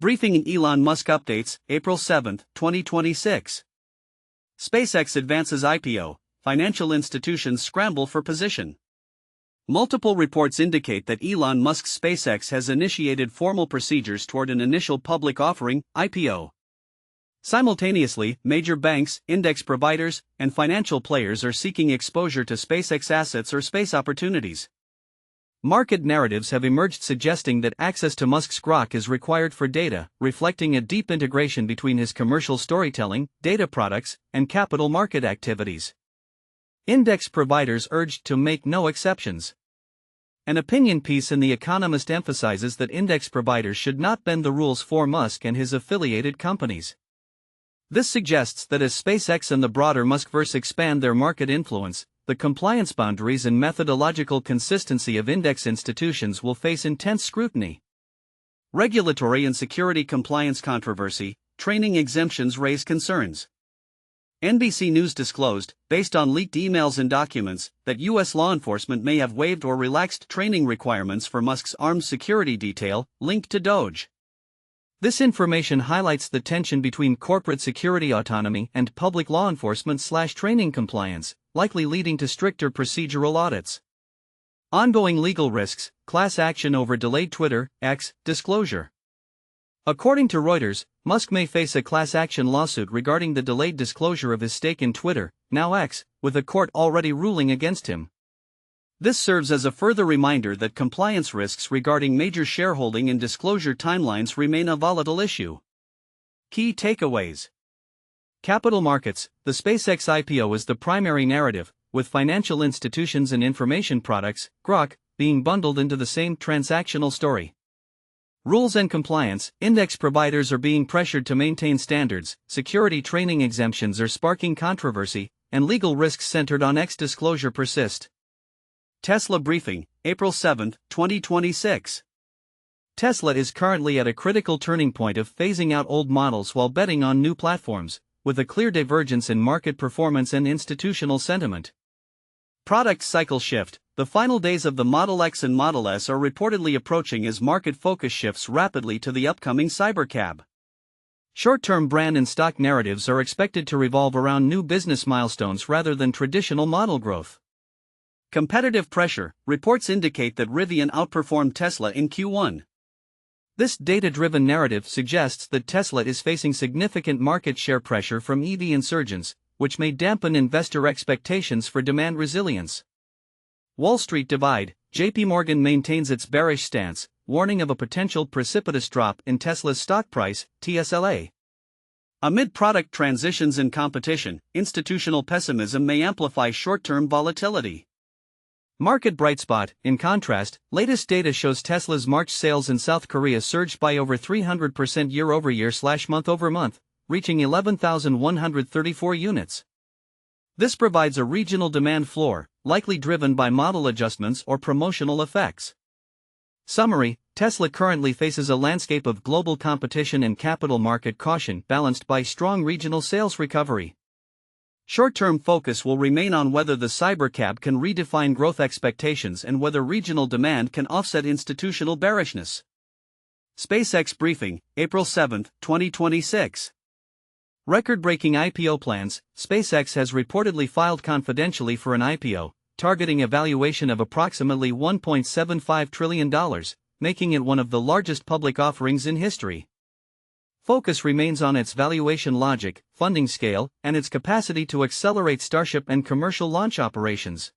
Briefing in Elon Musk updates, April 7, 2026. SpaceX advances IPO, financial institutions scramble for position. Multiple reports indicate that Elon Musk's SpaceX has initiated formal procedures toward an initial public offering, IPO. Simultaneously, major banks, index providers, and financial players are seeking exposure to SpaceX assets or space opportunities. Market narratives have emerged suggesting that access to Musk's grok is required for data, reflecting a deep integration between his commercial storytelling, data products, and capital market activities. Index providers urged to make no exceptions. An opinion piece in The Economist emphasizes that index providers should not bend the rules for Musk and his affiliated companies. This suggests that as SpaceX and the broader Muskverse expand their market influence, the compliance boundaries and methodological consistency of index institutions will face intense scrutiny. Regulatory and security compliance controversy, training exemptions raise concerns. NBC News disclosed, based on leaked emails and documents, that U.S. law enforcement may have waived or relaxed training requirements for Musk's armed security detail, linked to Doge. This information highlights the tension between corporate security autonomy and public law enforcement/training compliance, likely leading to stricter procedural audits. Ongoing legal risks, class action over delayed Twitter, X, disclosure. According to Reuters, Musk may face a class action lawsuit regarding the delayed disclosure of his stake in Twitter, now X, with a court already ruling against him. This serves as a further reminder that compliance risks regarding major shareholding and disclosure timelines remain a volatile issue. Key takeaways. Capital markets. The SpaceX IPO is the primary narrative, with financial institutions and information products, grok, being bundled into the same transactional story. Rules and compliance. Index providers are being pressured to maintain standards, security training exemptions are sparking controversy, and legal risks centered on X disclosure persist. Tesla briefing, April 7, 2026. Tesla is currently at a critical turning point of phasing out old models while betting on new platforms, with a clear divergence in market performance and institutional sentiment. Product cycle shift. The final days of the Model X and Model S are reportedly approaching as market focus shifts rapidly to the upcoming Cybercab. Short-term brand and stock narratives are expected to revolve around new business milestones rather than traditional model growth. Competitive pressure. Reports indicate that Rivian outperformed Tesla in Q1. This data-driven narrative suggests that Tesla is facing significant market share pressure from EV insurgents, which may dampen investor expectations for demand resilience. Wall Street divide. JP Morgan maintains its bearish stance, warning of a potential precipitous drop in Tesla's stock price, TSLA. Amid product transitions and competition, institutional pessimism may amplify short-term volatility. Market bright spot. In contrast, latest data shows Tesla's March sales in South Korea surged by over 300% year-over-year/month-over-month, reaching 11,134 units. This provides a regional demand floor, likely driven by model adjustments or promotional effects. Summary: Tesla currently faces a landscape of global competition and capital market caution balanced by strong regional sales recovery. Short-term focus will remain on whether the Cybercab can redefine growth expectations and whether regional demand can offset institutional bearishness. SpaceX briefing, April 7, 2026. Record-breaking IPO plans. SpaceX has reportedly filed confidentially for an IPO, targeting a valuation of approximately $1.75 trillion, making it one of the largest public offerings in history. Focus remains on its valuation logic, funding scale, and its capacity to accelerate Starship and commercial launch operations.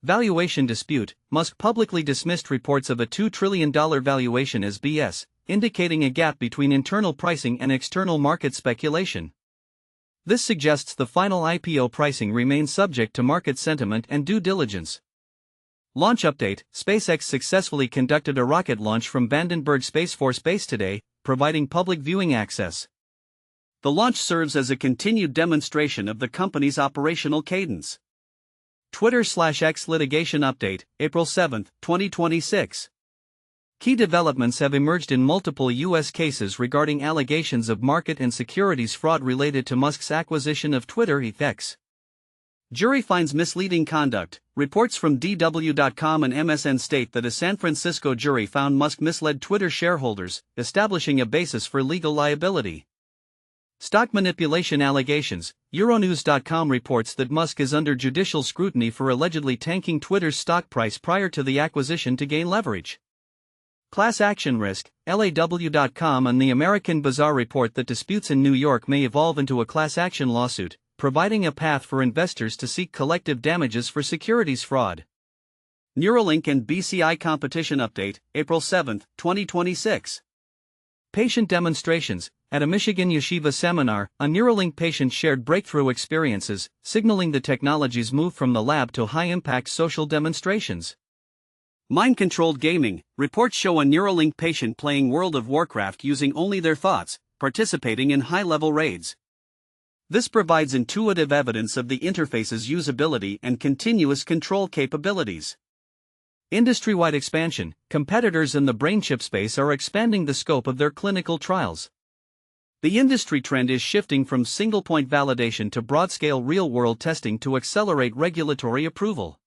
Valuation dispute. Musk publicly dismissed reports of a $2 trillion valuation as BS, indicating a gap between internal pricing and external market speculation. This suggests the final IPO pricing remains subject to market sentiment and due diligence. Launch update. SpaceX successfully conducted a rocket launch from Vandenberg Space Force Base today, providing public viewing access. The launch serves as a continued demonstration of the company's operational cadence. Twitter/X litigation update, April 7, 2026. Key developments have emerged in multiple U.S. cases regarding allegations of market and securities fraud related to Musk's acquisition of Twitter, X. Jury finds misleading conduct. Reports from DW.com and MSN state that a San Francisco jury found Musk misled Twitter shareholders, establishing a basis for legal liability. Stock manipulation allegations. Euronews.com reports that Musk is under judicial scrutiny for allegedly tanking Twitter's stock price prior to the acquisition to gain leverage. Class action risk. LAW.com and the American Bazaar report that disputes in New York may evolve into a class action lawsuit, providing a path for investors to seek collective damages for securities fraud. Neuralink and BCI competition update, April 7, 2026. Patient demonstrations. At a Michigan yeshiva seminar, a Neuralink patient shared breakthrough experiences, signaling the technology's move from the lab to high-impact social demonstrations. Mind-controlled gaming. Reports show a Neuralink patient playing World of Warcraft using only their thoughts, participating in high-level raids. This provides intuitive evidence of the interface's usability and continuous control capabilities. Industry-wide expansion. Competitors in the brain chip space are expanding the scope of their clinical trials. The industry trend is shifting from single-point validation to broad-scale real-world testing to accelerate regulatory approval.